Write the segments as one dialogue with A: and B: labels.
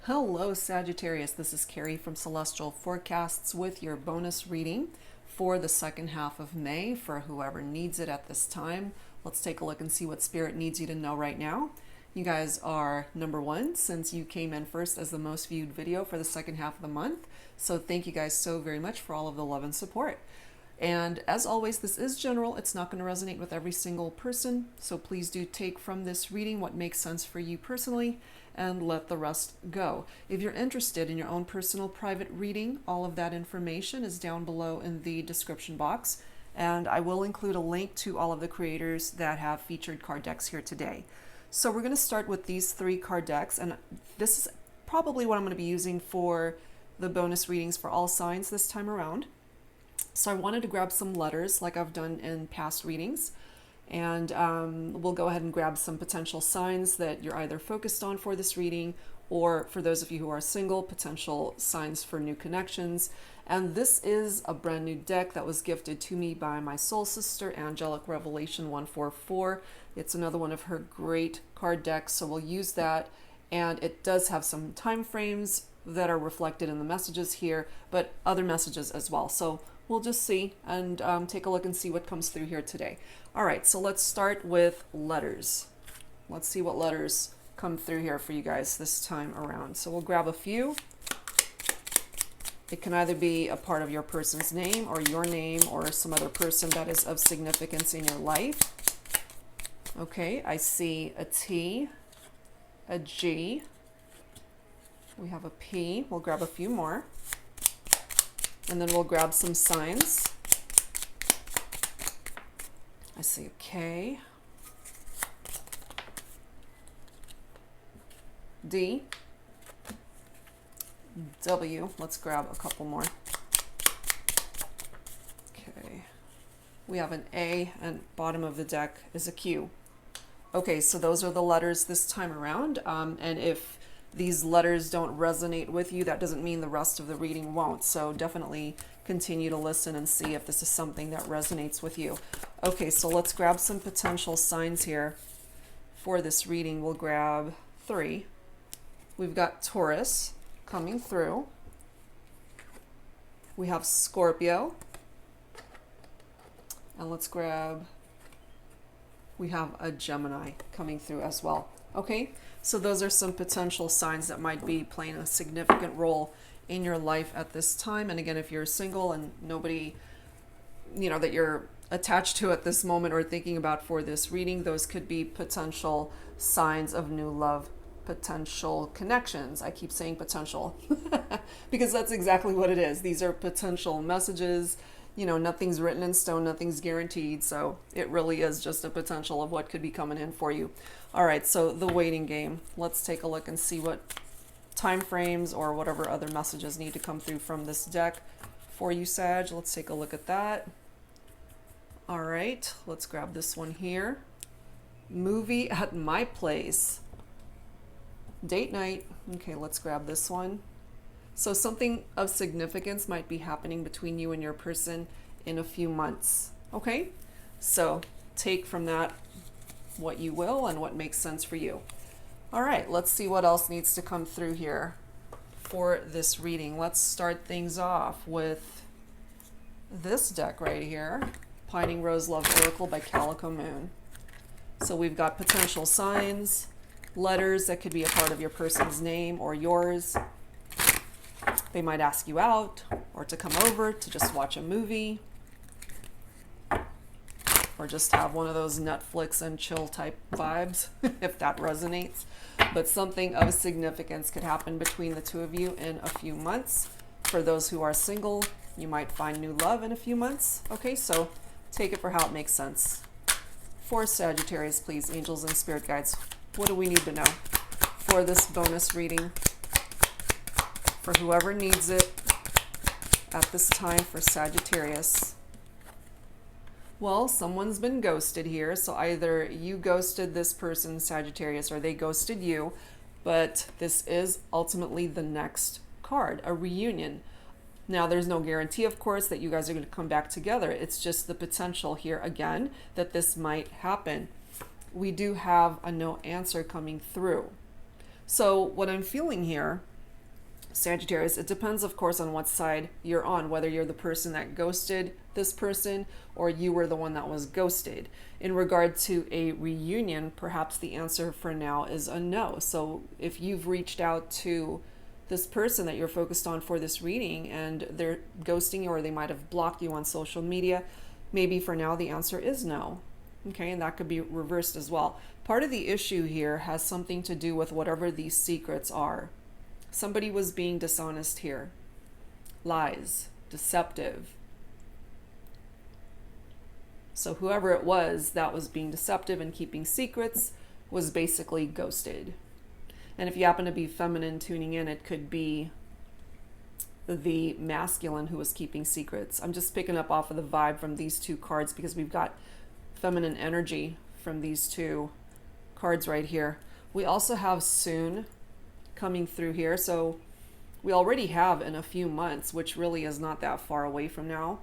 A: Hello, Sagittarius. This is Carrie from Celestial Forecasts with your bonus reading for the second half of May for whoever needs it at this time. Let's take a look and see what Spirit needs you to know right now. You guys are number one since you came in first as the most viewed video for the second half of the month. So thank you guys so very much for all of the love and support. And as always, this is general. It's not going to resonate with every single person. So please do take from this reading what makes sense for you personally and let the rest go. If you're interested in your own personal private reading, all of that information is down below in the description box. And I will include a link to all of the creators that have featured card decks here today. So we're going to start with these 3 card decks. And this is probably what I'm going to be using for the bonus readings for all signs this time around. So I wanted to grab some letters like I've done in past readings. And we'll go ahead and grab some potential signs that you're either focused on for this reading, or for those of you who are single, potential signs for new connections. And this is a brand new deck that was gifted to me by my soul sister, Angelic Revelation 144. It's another one of her great card decks, so we'll use that. And it does have some time frames that are reflected in the messages here, but other messages as well. So we'll just see and take a look and see what comes through here today. All right, so let's start with letters. Let's see what letters come through here for you guys this time around. So we'll grab a few. It can either be a part of your person's name or your name or some other person that is of significance in your life. Okay, I see a T, a G. We have a P. We'll grab a few more. And then we'll grab some signs. I see a K, D, W. Let's grab a couple more. Okay. We have an A, and bottom of the deck is a Q. Okay, so those are the letters this time around. And if these letters don't resonate with you, that doesn't mean the rest of the reading won't. So definitely continue to listen and see if this is something that resonates with you. Okay, so let's grab some potential signs here for this reading. We'll grab 3. We've got Taurus coming through. We have Scorpio. And let's grab, we have a Gemini coming through as well. Okay, so those are some potential signs that might be playing a significant role in your life at this time. And again, if you're single and nobody, that you're attached to at this moment or thinking about for this reading, those could be potential signs of new love, potential connections. I keep saying potential because that's exactly what it is. These are potential messages. Nothing's written in stone, nothing's guaranteed. So it really is just a potential of what could be coming in for you. All right, so the waiting game. Let's take a look and see what time frames or whatever other messages need to come through from this deck for you, Sag. Let's take a look at that. All right, let's grab this one here. Movie at my place. Date night. Okay, let's grab this one. So something of significance might be happening between you and your person in a few months. Okay, so take from that what you will and what makes sense for you. All right, let's see what else needs to come through here for this reading. Let's start things off with this deck right here, Pining Rose Love Oracle by Calico Moon. So we've got potential signs, letters that could be a part of your person's name or yours. They might ask you out or to come over to just watch a movie or just have one of those Netflix and chill type vibes, if that resonates. But something of significance could happen between the two of you in a few months. For those who are single, you might find new love in a few months. Okay, so take it for how it makes sense. For Sagittarius, please, angels and spirit guides, what do we need to know for this bonus reading? For whoever needs it at this time for Sagittarius. Well, someone's been ghosted here, so either you ghosted this person, Sagittarius, or they ghosted you, but this is ultimately the next card, a reunion. Now, there's no guarantee, of course, that you guys are going to come back together. It's just the potential here, again, that this might happen. We do have a no answer coming through. So what I'm feeling here Sagittarius, it depends, of course, on what side you're on, whether you're the person that ghosted this person or you were the one that was ghosted. In regard to a reunion, perhaps the answer for now is a no. So if you've reached out to this person that you're focused on for this reading and they're ghosting you, or they might have blocked you on social media, maybe for now the answer is no. Okay, and that could be reversed as well. Part of the issue here has something to do with whatever these secrets are. Somebody was being dishonest here. Lies, deceptive. So whoever it was that was being deceptive and keeping secrets was basically ghosted. And if you happen to be feminine tuning in, it could be the masculine who was keeping secrets. I'm just picking up off of the vibe from these two cards because we've got feminine energy from these two cards right here. We also have soon coming through here. So we already have in a few months, which really is not that far away from now.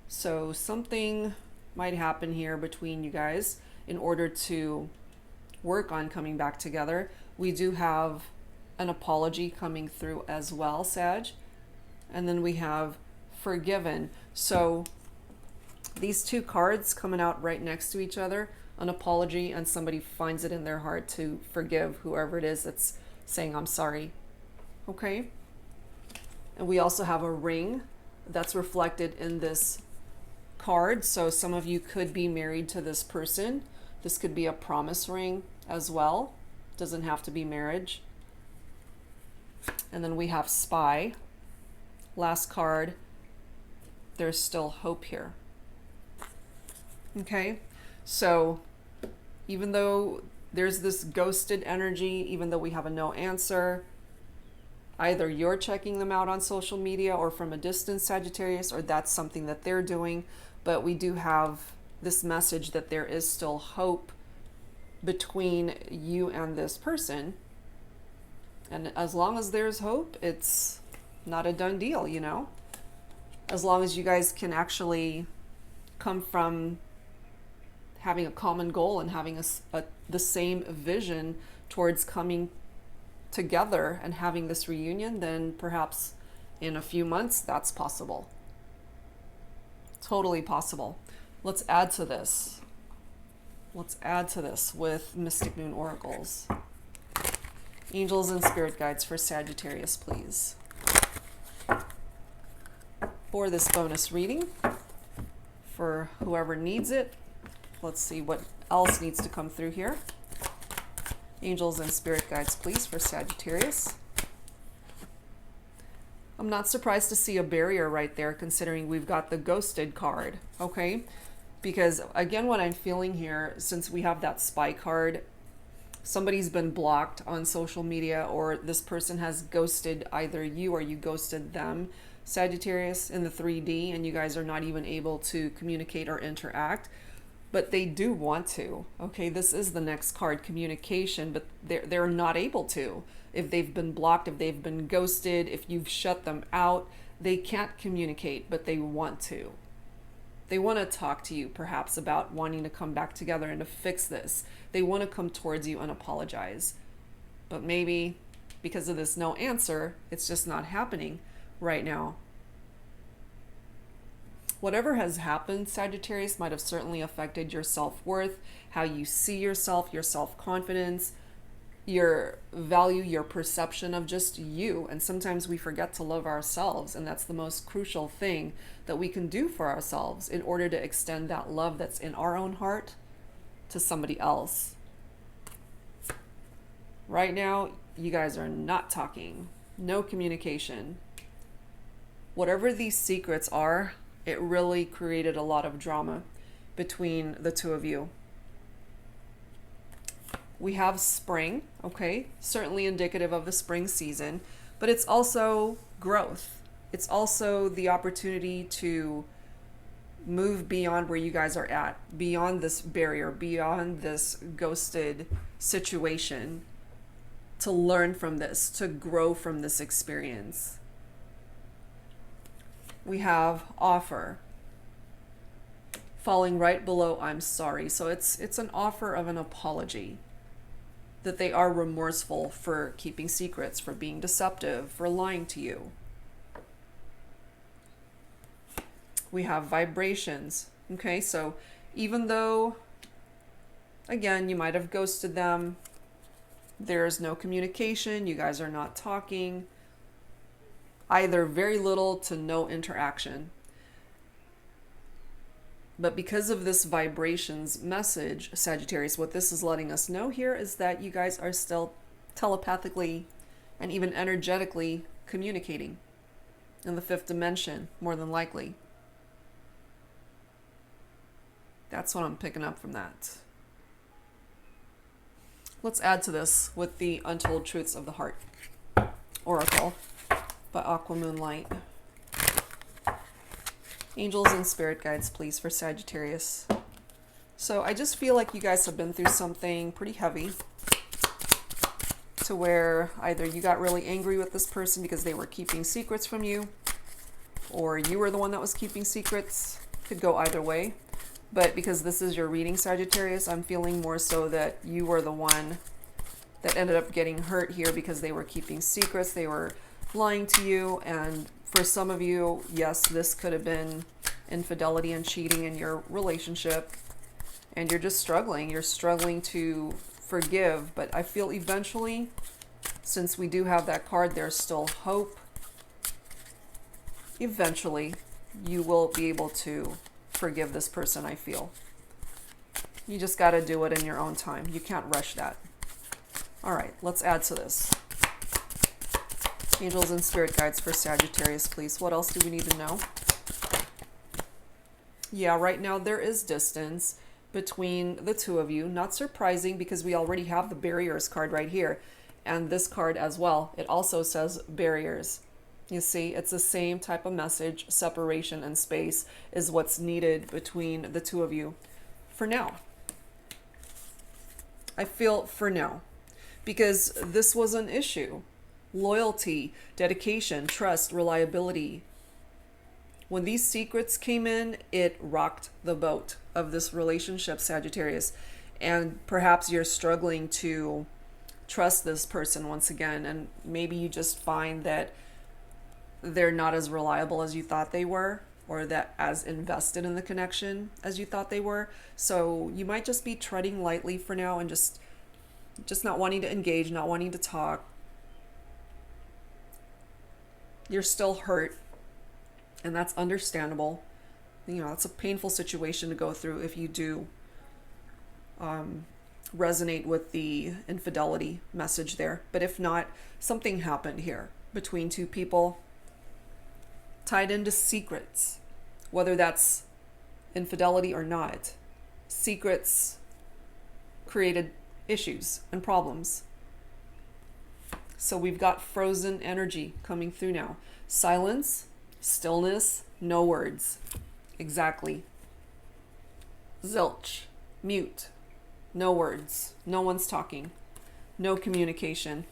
A: So something might happen here between you guys in order to work on coming back together. We do have an apology coming through as well, Sag. And then we have forgiven. So these two cards coming out right next to each other, an apology, and somebody finds it in their heart to forgive whoever it is that's saying I'm sorry. Okay. And we also have a ring that's reflected in this card. So some of you could be married to this person. This could be a promise ring as well. Doesn't have to be marriage. And then we have spy. Last card. There's still hope here. Okay. So even though there's this ghosted energy, even though we have a no answer, either you're checking them out on social media or from a distance, Sagittarius, or that's something that they're doing. But we do have this message that there is still hope between you and this person. And as long as there's hope, it's not a done deal, you know? As long as you guys can actually come from having a common goal and having the same vision towards coming together and having this reunion, then perhaps in a few months that's possible. Totally possible. Let's add to this. Let's add to this with Mystic Moon Oracles. Angels and Spirit Guides for Sagittarius, please. For this bonus reading, for whoever needs it. Let's see what else needs to come through here. Angels and Spirit Guides, please, for Sagittarius. I'm not surprised to see a barrier right there, considering we've got the ghosted card, okay? Because, again, what I'm feeling here, since we have that spy card, somebody's been blocked on social media, or this person has ghosted either you or you ghosted them, Sagittarius, in the 3D, and you guys are not even able to communicate or interact. But they do want to. Okay, this is the next card, communication, but they're not able to. If they've been blocked, if they've been ghosted, if you've shut them out, they can't communicate, but they want to. They want to talk to you perhaps about wanting to come back together and to fix this. They want to come towards you and apologize. But maybe because of this no answer, it's just not happening right now. Whatever has happened, Sagittarius, might have certainly affected your self-worth, how you see yourself, your self-confidence, your value, your perception of just you. And sometimes we forget to love ourselves, and that's the most crucial thing that we can do for ourselves in order to extend that love that's in our own heart to somebody else. Right now, you guys are not talking. No communication. Whatever these secrets are, it really created a lot of drama between the two of you. We have spring, okay, certainly indicative of the spring season, but it's also growth. It's also the opportunity to move beyond where you guys are at, beyond this barrier, beyond this ghosted situation, to learn from this, to grow from this experience. We have offer, falling right below I'm sorry. So it's an offer of an apology. that they are remorseful for keeping secrets, for being deceptive, for lying to you. We have vibrations. Okay, so even though, again, you might have ghosted them, there's no communication, you guys are not talking, either very little to no interaction. But because of this vibrations message, Sagittarius, what this is letting us know here is that you guys are still telepathically and even energetically communicating in the fifth dimension, more than likely. That's what I'm picking up from that. Let's add to this with the Untold Truths of the Heart Oracle by Aquamoonlight. Angels and spirit guides, please, for Sagittarius. So I just feel like you guys have been through something pretty heavy, to where either you got really angry with this person because they were keeping secrets from you, or you were the one that was keeping secrets. Could go either way. But because this is your reading, Sagittarius, I'm feeling more so that you were the one that ended up getting hurt here because they were keeping secrets. They were lying to you. And for some of you, yes, this could have been infidelity and cheating in your relationship. And you're just struggling. You're struggling to forgive. But I feel eventually, since we do have that card, there's still hope. Eventually, you will be able to forgive this person, I feel. You just got to do it in your own time. You can't rush that. All right, let's add to this. Angels and spirit guides for Sagittarius, please. What else do we need to know? Yeah, right now there is distance between the two of you. Not surprising, because we already have the barriers card right here. And this card as well. It also says barriers. You see, it's the same type of message. Separation and space is what's needed between the two of you for now. I feel for now, because this was an issue. Loyalty, dedication, trust, reliability. When these secrets came in, it rocked the boat of this relationship, Sagittarius. And perhaps you're struggling to trust this person once again. And maybe you just find that they're not as reliable as you thought they were, or that as invested in the connection as you thought they were. So you might just be treading lightly for now and just not wanting to engage, not wanting to talk. You're still hurt, and that's understandable. You know, it's a painful situation to go through if you do resonate with the infidelity message there. But if not, something happened here between two people tied into secrets, whether that's infidelity or not. Secrets created issues and problems. So we've got frozen energy coming through now. Silence, stillness, no words. Exactly. Zilch, mute, no words. No one's talking. No communication.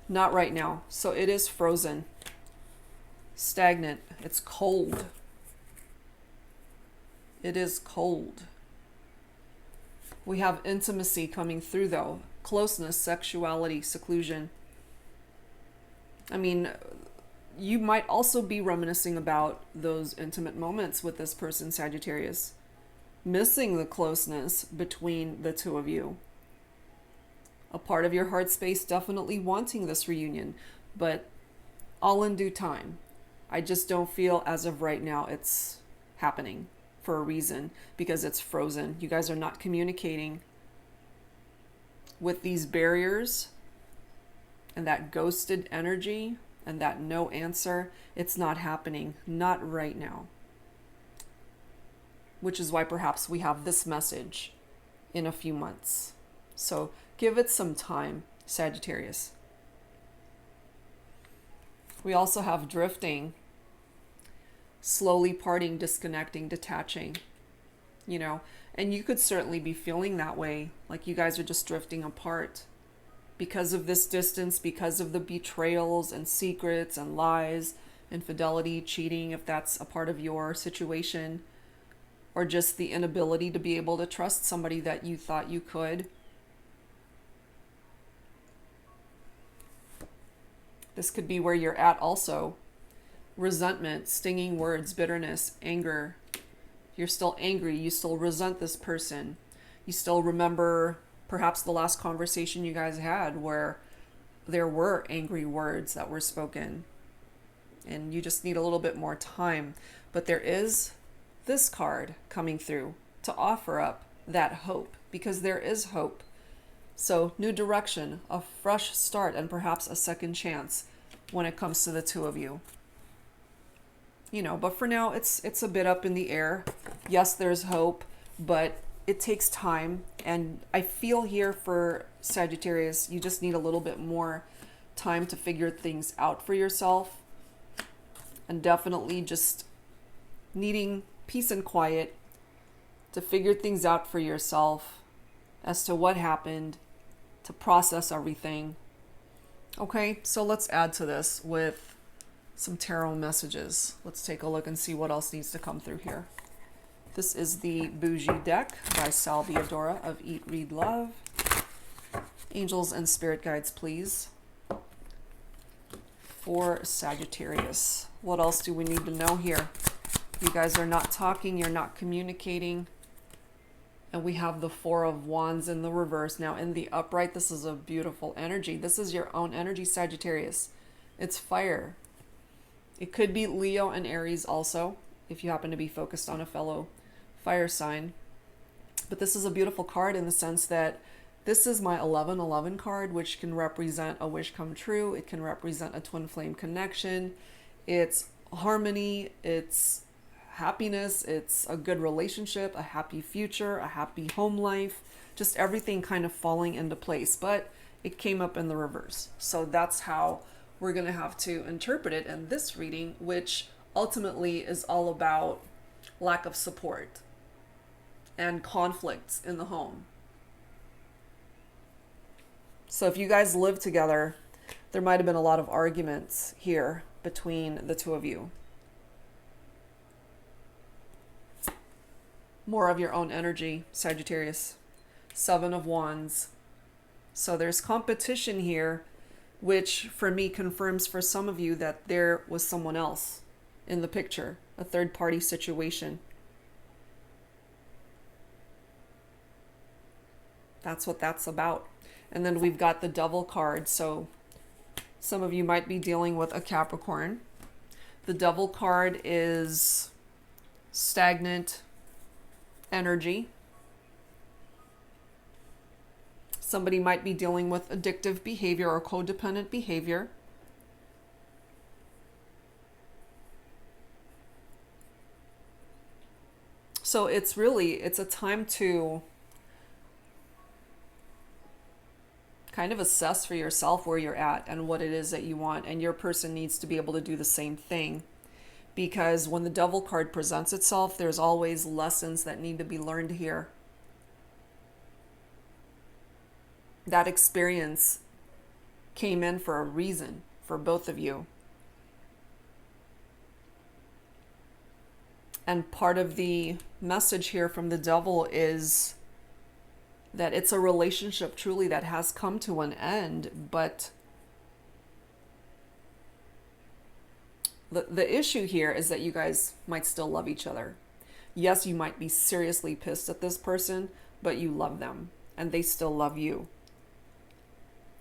A: Not right now. So it is frozen. Stagnant. It's cold. It is cold. We have intimacy coming through, though. Closeness, sexuality, seclusion. I mean, you might also be reminiscing about those intimate moments with this person, Sagittarius. Missing the closeness between the two of you. A part of your heart space definitely wanting this reunion, but all in due time. I just don't feel as of right now it's happening for a reason, because it's frozen. You guys are not communicating. With these barriers and that ghosted energy and that no answer, it's not happening. Not right now. Which is why perhaps we have this message in a few months. So give it some time, Sagittarius. We also have drifting, slowly parting, disconnecting, detaching, you know, and you could certainly be feeling that way, like you guys are just drifting apart because of this distance, because of the betrayals and secrets and lies, infidelity, cheating, if that's a part of your situation, or just the inability to be able to trust somebody that you thought you could. This could be where you're at also. Resentment, stinging words, bitterness, anger. You're still angry. You still resent this person. You still remember perhaps the last conversation you guys had where there were angry words that were spoken. And you just need a little bit more time. But there is this card coming through to offer up that hope, because there is hope. So new direction, a fresh start, and perhaps a second chance when it comes to the two of you. You know, but for now, it's a bit up in the air. Yes, there's hope, but it takes time. And I feel here for Sagittarius, you just need a little bit more time to figure things out for yourself. And definitely just needing peace and quiet to figure things out for yourself as to what happened, to process everything. Okay, so let's add to this with some tarot messages. Let's take a look and see what else needs to come through here. This is the Bougie deck by Biadora of Eat, Read, Love. Angels and spirit guides, please. For Sagittarius. What else do we need to know here? You guys are not talking, you're not communicating. And we have the Four of Wands in the reverse. Now in the upright, this is a beautiful energy. This is your own energy, Sagittarius. It's fire. It could be Leo and Aries also, if you happen to be focused on a fellow fire sign. But this is a beautiful card in the sense that this is my 1111 card, which can represent a wish come true. It can represent a twin flame connection. It's harmony. It's happiness. It's a good relationship, a happy future, a happy home life, just everything kind of falling into place. But it came up in the reverse. So that's how we're going to have to interpret it in this reading, which ultimately is all about lack of support and conflicts in the home. So if you guys live together, there might have been a lot of arguments here between the two of you. More of your own energy, Sagittarius. Seven of Wands. So there's competition here, which for me confirms for some of you that there was someone else in the picture, a third party situation. That's what that's about. And then we've got the Devil card. So some of you might be dealing with a Capricorn. The Devil card is stagnant energy. Somebody might be dealing with addictive behavior or codependent behavior. So it's a time to kind of assess for yourself where you're at and what it is that you want. And your person needs to be able to do the same thing. Because when the Devil card presents itself, there's always lessons that need to be learned here. That experience came in for a reason for both of you. And part of the message here from the Devil is that it's a relationship truly that has come to an end, but the issue here is that you guys might still love each other. Yes, you might be seriously pissed at this person, but you love them and they still love you.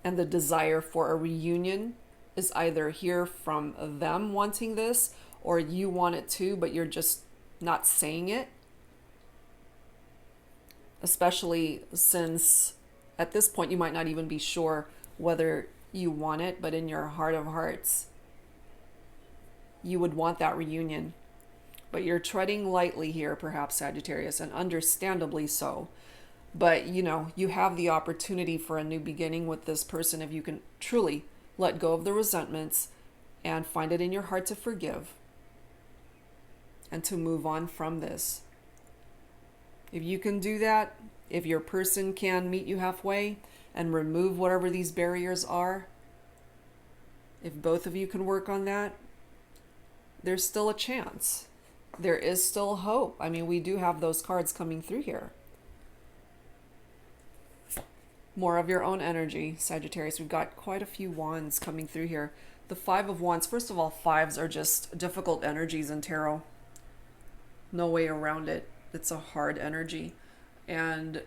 A: And the desire for a reunion is either here from them wanting this, or you want it too, but you're just not saying it. Especially since at this point you might not even be sure whether you want it, but in your heart of hearts, you would want that reunion. But you're treading lightly here, perhaps, Sagittarius, and understandably so. But, you know, you have the opportunity for a new beginning with this person if you can truly let go of the resentments and find it in your heart to forgive and to move on from this. If you can do that, if your person can meet you halfway and remove whatever these barriers are, if both of you can work on that, there's still a chance. There is still hope. I mean, we do have those cards coming through here. More of your own energy, Sagittarius. We've got quite a few wands coming through here. The Five of Wands, first of all, fives are just difficult energies in tarot. No way around it. It's a hard energy. And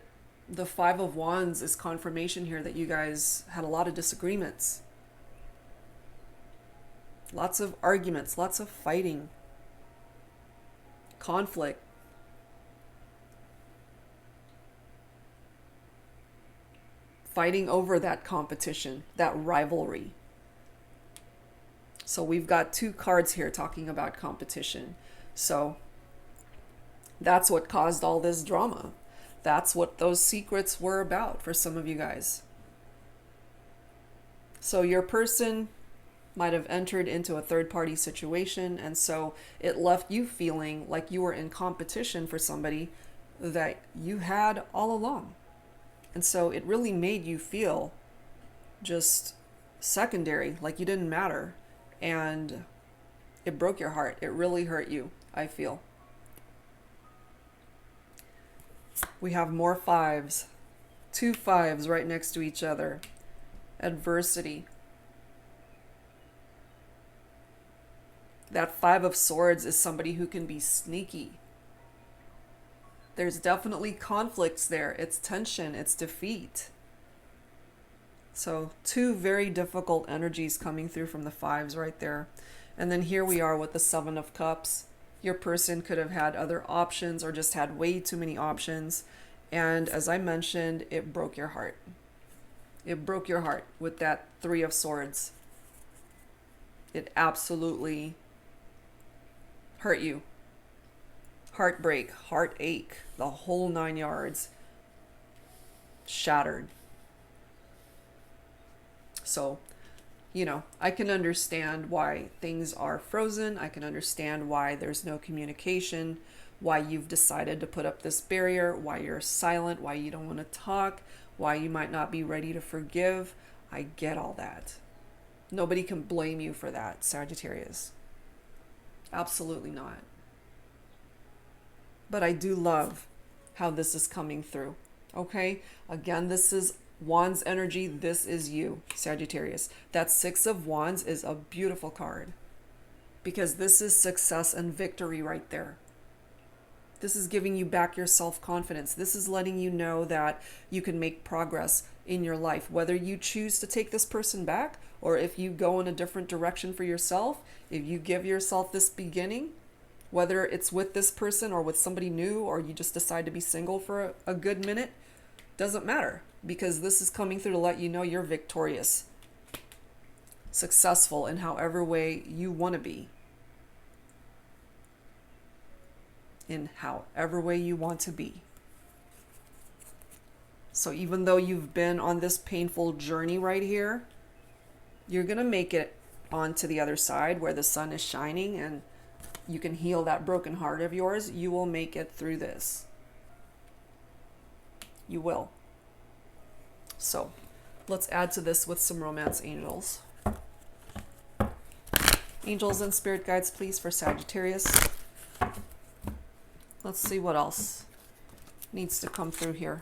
A: the Five of Wands is confirmation here that you guys had a lot of disagreements. Lots of arguments, lots of fighting, conflict. Fighting over that competition, that rivalry. So we've got two cards here talking about competition. So that's what caused all this drama. That's what those secrets were about for some of you guys. So your person might have entered into a third-party situation, and so it left you feeling like you were in competition for somebody that you had all along. And so it really made you feel just secondary, like you didn't matter. And it broke your heart. It really hurt you, I feel. We have more fives. Two fives right next to each other. Adversity. That Five of Swords is somebody who can be sneaky. There's definitely conflicts there. It's tension. It's defeat. So two very difficult energies coming through from the fives right there. And then here we are with the Seven of Cups. Your person could have had other options or just had way too many options. And as I mentioned, it broke your heart. It broke your heart with that Three of Swords. It absolutely hurt you. Heartbreak, heartache, the whole 9 yards. Shattered. So, you know, I can understand why things are frozen. I can understand why there's no communication, why you've decided to put up this barrier, why you're silent, why you don't want to talk, why you might not be ready to forgive. I get all that. Nobody can blame you for that, Sagittarius. Absolutely not. But I do love how this is coming through. Okay? Again, this is Wands energy. This is you, Sagittarius. That Six of Wands is a beautiful card because this is success and victory right there. This is giving you back your self-confidence. This is letting you know that you can make progress in your life, whether you choose to take this person back or if you go in a different direction for yourself. If you give yourself this beginning, whether it's with this person or with somebody new, or you just decide to be single for a good minute, doesn't matter, because this is coming through to let you know you're victorious, successful in however way you want to be. In however way you want to be. So even though you've been on this painful journey right here, you're going to make it onto the other side where the sun is shining and you can heal that broken heart of yours. You will make it through this. You will. So let's add to this with some romance angels. Angels and spirit guides, please, for Sagittarius. Let's see what else needs to come through here.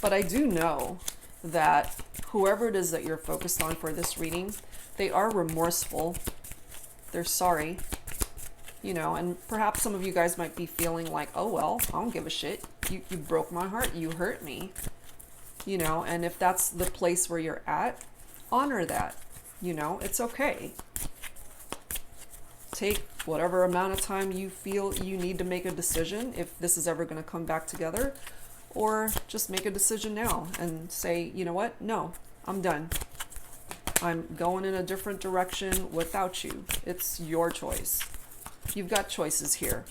A: But I do know that whoever it is that you're focused on for this reading, they are remorseful. They're sorry. You know, and perhaps some of you guys might be feeling like, oh, well, I don't give a shit. You broke my heart. You hurt me. You know, and if that's the place where you're at, honor that. You know, it's okay. Take whatever amount of time you feel you need to make a decision if this is ever going to come back together, or just make a decision now and say, you know what? No, I'm done. I'm going in a different direction without you. It's your choice. You've got choices here.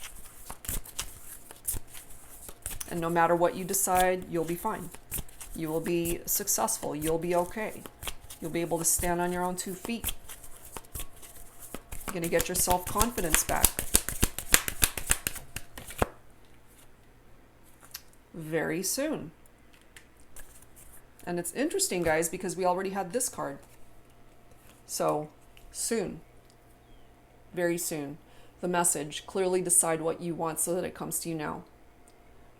A: And no matter what you decide, you'll be fine. You will be successful. You'll be okay. You'll be able to stand on your own 2 feet. You're going to get your self-confidence back. Very soon. And it's interesting, guys, because we already had this card. So, soon. Very soon. The message, clearly decide what you want so that it comes to you now.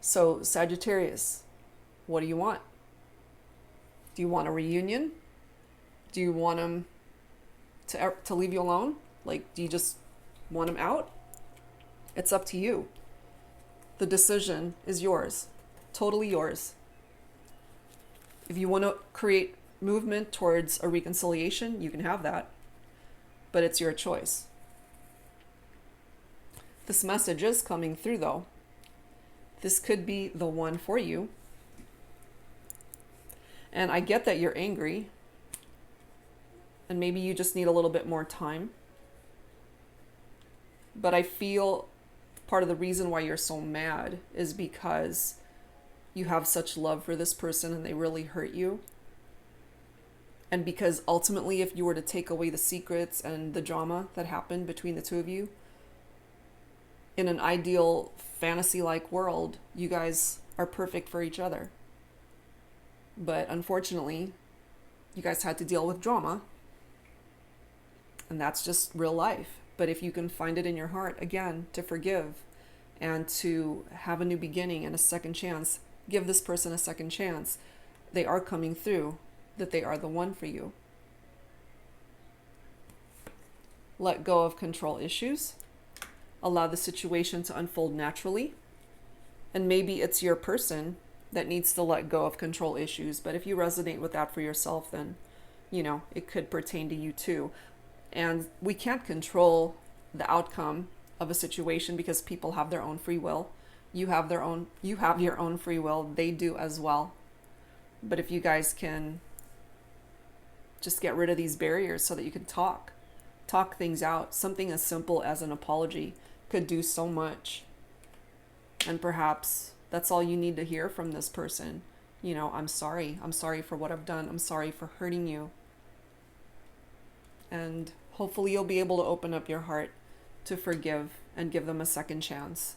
A: So, Sagittarius, what do you want? Do you want a reunion? Do you want him to leave you alone? Like, do you just want him out? It's up to you. The decision is yours, totally yours. If you want to create movement towards a reconciliation, you can have that, but it's your choice. This message is coming through, though. This could be the one for you. And I get that you're angry, and maybe you just need a little bit more time. But I feel part of the reason why you're so mad is because you have such love for this person and they really hurt you. And because ultimately, if you were to take away the secrets and the drama that happened between the two of you, in an ideal fantasy-like world, you guys are perfect for each other. But unfortunately, you guys had to deal with drama. And that's just real life. But if you can find it in your heart, again, to forgive and to have a new beginning and a second chance, give this person a second chance, they are coming through, that they are the one for you. Let go of control issues. Allow the situation to unfold naturally. And maybe it's your person that needs to let go of control issues. But if you resonate with that for yourself, then, it could pertain to you too. And we can't control the outcome of a situation because people have their own free will. You have your own free will. They do as well. But if you guys can just get rid of these barriers so that you can talk things out, something as simple as an apology could do so much. And perhaps that's all you need to hear from this person. I'm sorry. I'm sorry for what I've done. I'm sorry for hurting you. And hopefully you'll be able to open up your heart to forgive and give them a second chance.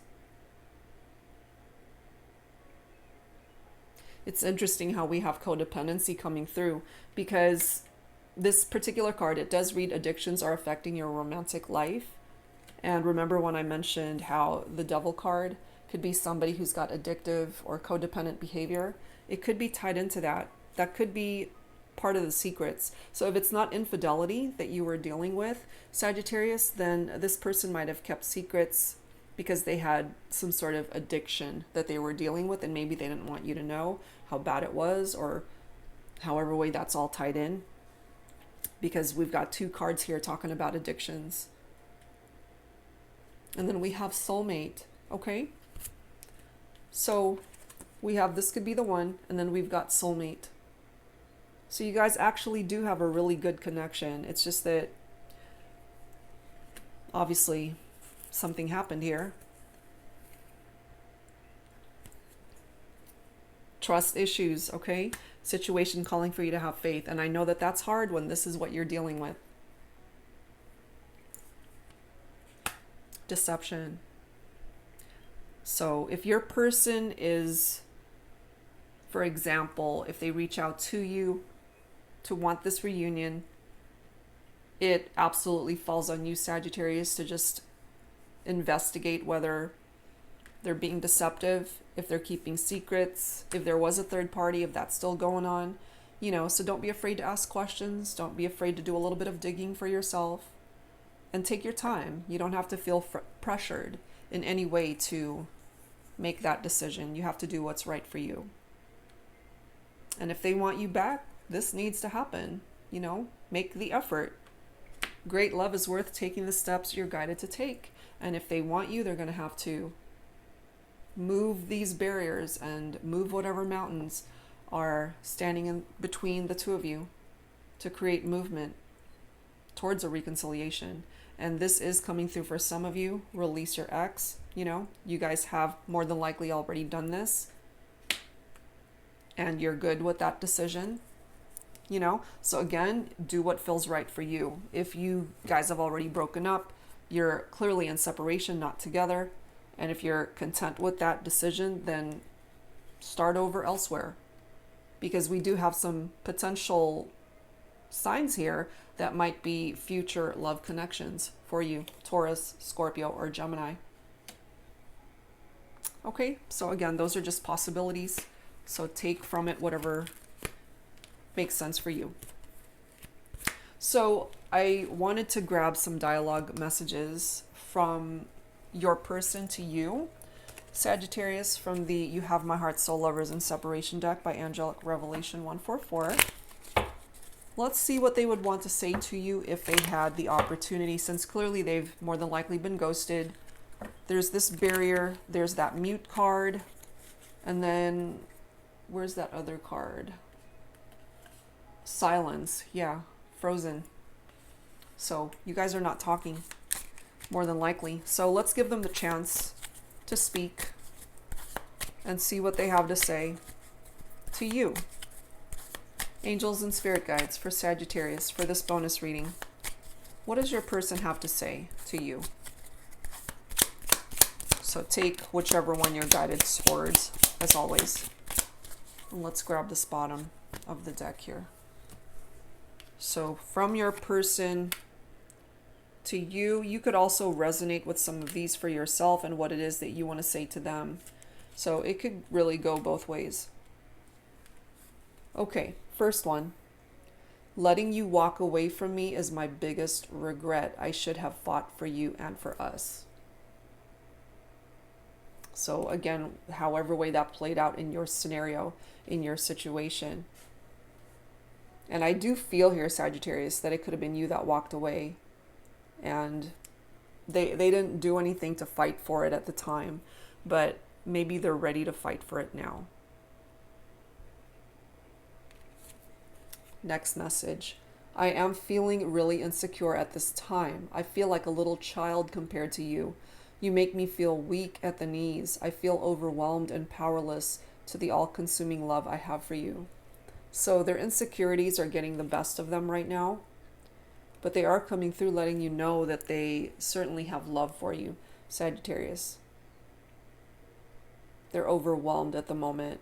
A: It's interesting how we have codependency coming through, because this particular card, it does read addictions are affecting your romantic life. And remember when I mentioned how the Devil card could be somebody who's got addictive or codependent behavior? It could be tied into that. That could be part of the secrets. So if it's not infidelity that you were dealing with, Sagittarius, then this person might have kept secrets because they had some sort of addiction that they were dealing with, and maybe they didn't want you to know how bad it was, or however way that's all tied in, because we've got two cards here talking about addictions. And then we have soulmate. Okay, so we have, this could be the one, and then we've got soulmate. So you guys actually do have a really good connection. It's just that obviously something happened here. Trust issues, okay? Situation calling for you to have faith. And I know that that's hard when this is what you're dealing with. Deception. So if your person is, for example, if they reach out to you to want this reunion, it absolutely falls on you, Sagittarius, to just investigate whether they're being deceptive, if they're keeping secrets, if there was a third party, if that's still going on, so don't be afraid to ask questions. Don't be afraid to do a little bit of digging for yourself, and take your time. You don't have to feel pressured in any way to make that decision. You have to do what's right for you. And if they want you back, this needs to happen. Make the effort. Great love is worth taking the steps you're guided to take. And if they want you, they're going to have to move these barriers and move whatever mountains are standing in between the two of you to create movement towards a reconciliation. And this is coming through for some of you. Release your ex. You guys have more than likely already done this, and you're good with that decision. So again, do what feels right for you. If you guys have already broken up, you're clearly in separation, not together. And if you're content with that decision, then start over elsewhere, because we do have some potential signs here that might be future love connections for you, Taurus, Scorpio, or Gemini. Okay, so again, those are just possibilities. So take from it whatever makes sense for you. So I wanted to grab some dialogue messages from your person to you, Sagittarius, from the You Have My Heart, Soul Lovers, and Separation deck by Angelic Revelation 144. Let's see what they would want to say to you if they had the opportunity, since clearly they've more than likely been ghosted. There's this barrier, there's that mute card, and then where's that other card? Silence, yeah, frozen. So you guys are not talking, more than likely. So let's give them the chance to speak and see what they have to say to you. Angels and spirit guides for Sagittarius for this bonus reading. What does your person have to say to you? So take whichever one you're guided towards, as always. And let's grab this bottom of the deck here. So from your person to you, you could also resonate with some of these for yourself and what it is that you want to say to them. So it could really go both ways. Okay, first one. Letting you walk away from me is my biggest regret. I should have fought for you and for us. So again, however way that played out in your scenario, in your situation. And I do feel here, Sagittarius, that it could have been you that walked away. And they didn't do anything to fight for it at the time, but maybe they're ready to fight for it now. Next message. I am feeling really insecure at this time. I feel like a little child compared to you. You make me feel weak at the knees. I feel overwhelmed and powerless to the all-consuming love I have for you. So their insecurities are getting the best of them right now, but they are coming through letting you know that they certainly have love for you, Sagittarius. They're overwhelmed at the moment.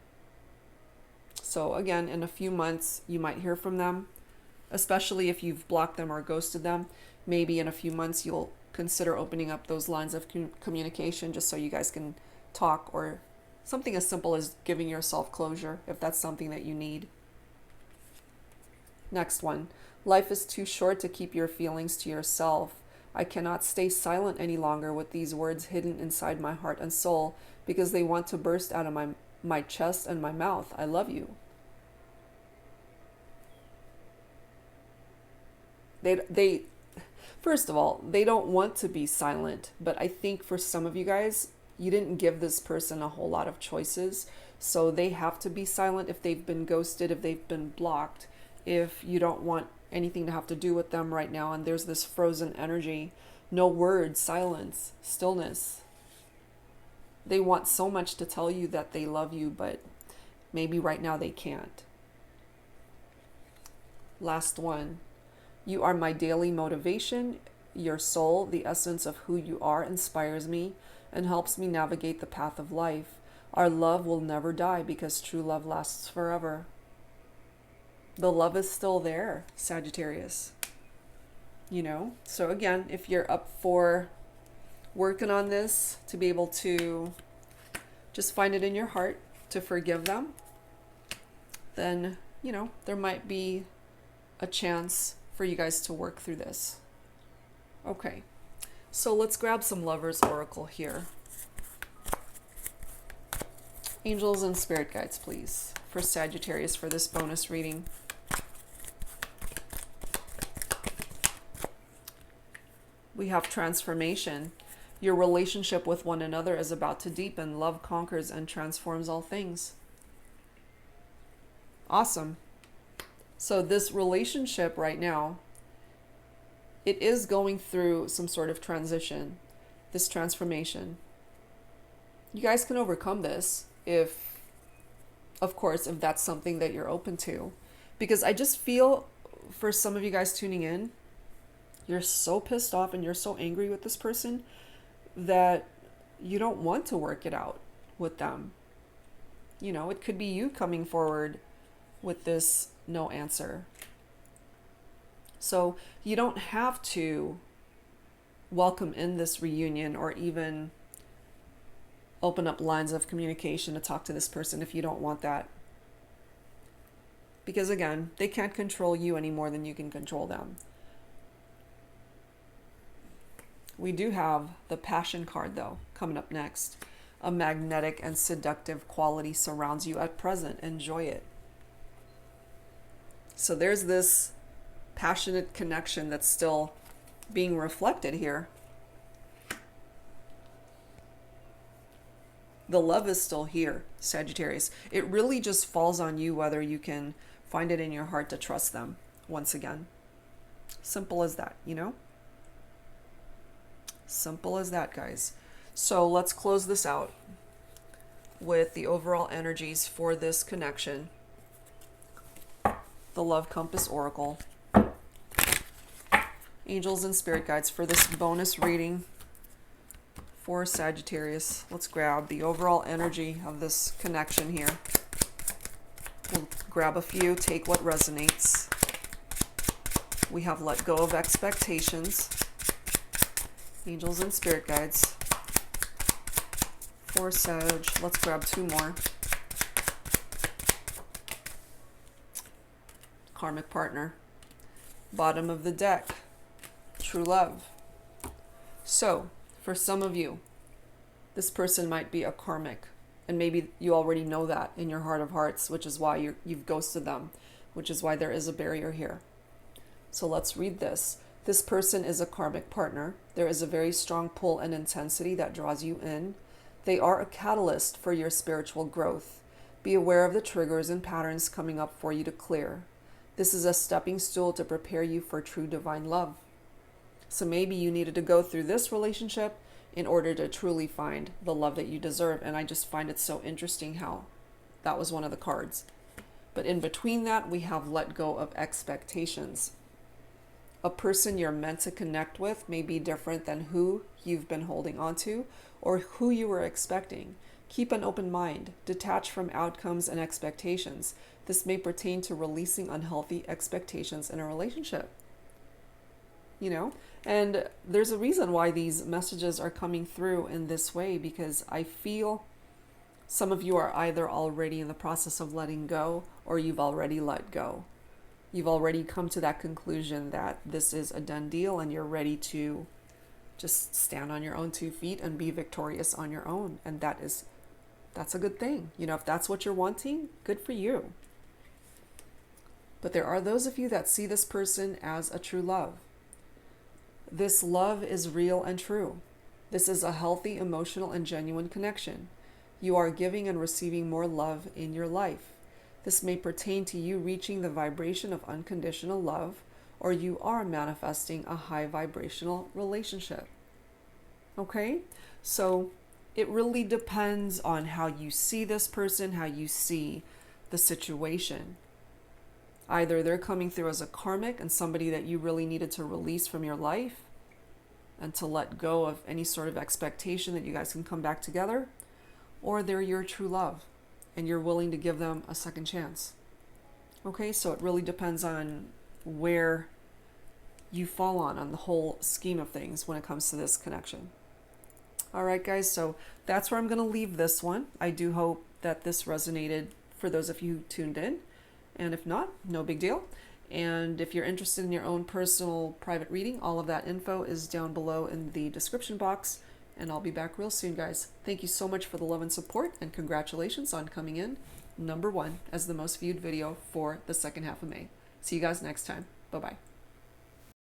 A: So again, in a few months, you might hear from them, especially if you've blocked them or ghosted them. Maybe in a few months, you'll consider opening up those lines of communication just so you guys can talk, or something as simple as giving yourself closure if that's something that you need. Next one. Life is too short to keep your feelings to yourself. I cannot stay silent any longer with these words hidden inside my heart and soul because they want to burst out of my chest and my mouth. I love you. They first of all, they don't want to be silent, but I think for some of you guys, you didn't give this person a whole lot of choices, so they have to be silent if they've been ghosted, if they've been blocked, if you don't want anything to have to do with them right now, and there's this frozen energy, no words, silence, stillness. They want so much to tell you that they love you, but maybe right now they can't. Last one. You are my daily motivation. Your soul, the essence of who you are, inspires me and helps me navigate the path of life. Our love will never die because true love lasts forever. The love is still there, Sagittarius. You know? So again, if you're up for working on this to be able to just find it in your heart to forgive them, then, you know, there might be a chance for you guys to work through this. Okay, so let's grab some Lovers Oracle here. Angels and spirit guides, please, for Sagittarius for this bonus reading. We have transformation. Your relationship with one another is about to deepen. Love conquers and transforms all things. Awesome. So this relationship right now, it is going through some sort of transition, this transformation. You guys can overcome this if, of course, if that's something that you're open to. Because I just feel for some of you guys tuning in, you're so pissed off and you're so angry with this person that you don't want to work it out with them. You know, it could be you coming forward with this no answer. So you don't have to welcome in this reunion or even open up lines of communication to talk to this person if you don't want that. Because again, they can't control you any more than you can control them. We do have the Passion card though, coming up next. A magnetic and seductive quality surrounds you at present. Enjoy it. So there's this passionate connection that's still being reflected here. The love is still here, Sagittarius. It really just falls on you whether you can find it in your heart to trust them once again. Simple as that, you know? Simple as that, guys. So let's close this out with the overall energies for this connection. The Love Compass Oracle. Angels and spirit guides for this bonus reading for Sagittarius. Let's grab the overall energy of this connection here. We'll grab a few, take what resonates. We have let go of expectations. Angels and spirit guides for Sag. Let's grab two more. Karmic partner. Bottom of the deck. True love. So, for some of you, this person might be a karmic, and maybe you already know that in your heart of hearts, which is why you've ghosted them, which is why there is a barrier here. So let's read this. This person is a karmic partner. There is a very strong pull and intensity that draws you in. They are a catalyst for your spiritual growth. Be aware of the triggers and patterns coming up for you to clear. This is a stepping stool to prepare you for true divine love. So maybe you needed to go through this relationship in order to truly find the love that you deserve. And I just find it so interesting how that was one of the cards. But in between that, we have let go of expectations. A person you're meant to connect with may be different than who you've been holding on to or who you were expecting. Keep an open mind. Detach from outcomes and expectations. This may pertain to releasing unhealthy expectations in a relationship. You know, and there's a reason why these messages are coming through in this way, because I feel some of you are either already in the process of letting go or you've already let go. You've already come to that conclusion that this is a done deal and you're ready to just stand on your own 2 feet and be victorious on your own. And that's a good thing. You know, if that's what you're wanting, good for you. But there are those of you that see this person as a true love. This love is real and true. This is a healthy, emotional, and genuine connection. You are giving and receiving more love in your life. This may pertain to you reaching the vibration of unconditional love, or you are manifesting a high vibrational relationship. Okay? So it really depends on how you see this person, how you see the situation. Either they're coming through as a karmic and somebody that you really needed to release from your life and to let go of any sort of expectation that you guys can come back together, or they're your true love and you're willing to give them a second chance. Okay, so it really depends on where you fall on the whole scheme of things when it comes to this connection. All right, guys, so that's where I'm going to leave this one. I do hope that this resonated for those of you who tuned in. And if not, no big deal. And if you're interested in your own personal private reading, all of that info is down below in the description box. And I'll be back real soon, guys. Thank you so much for the love and support, and congratulations on coming in #1 as the most viewed video for the second half of May. See you guys next time. Bye-bye.